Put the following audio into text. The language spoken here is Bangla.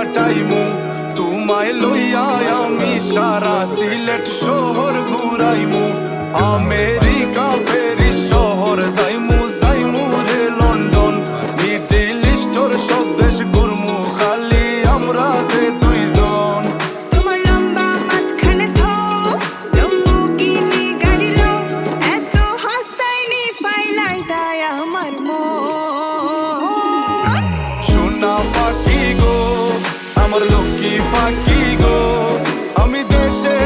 কাটাইমু তোমায় লইয়া আমি সারা সিলেট শহর ঘুরাইমু আমেরিকা প্যারিস শহর যাইমু যাইমু রে লন্ডন মিডল ইস্টর সব দেশ ঘুরমু খালি আমরা যে দুইজন তোমার লম্বা মাঝখানে থো লম্বুগিনি গাড়ি লো এত হাসতাইনি ফাইলাই দায় আমার মন সোনা পাখি গো আমার লক্ষ্মী পাখি গো আমি দেশে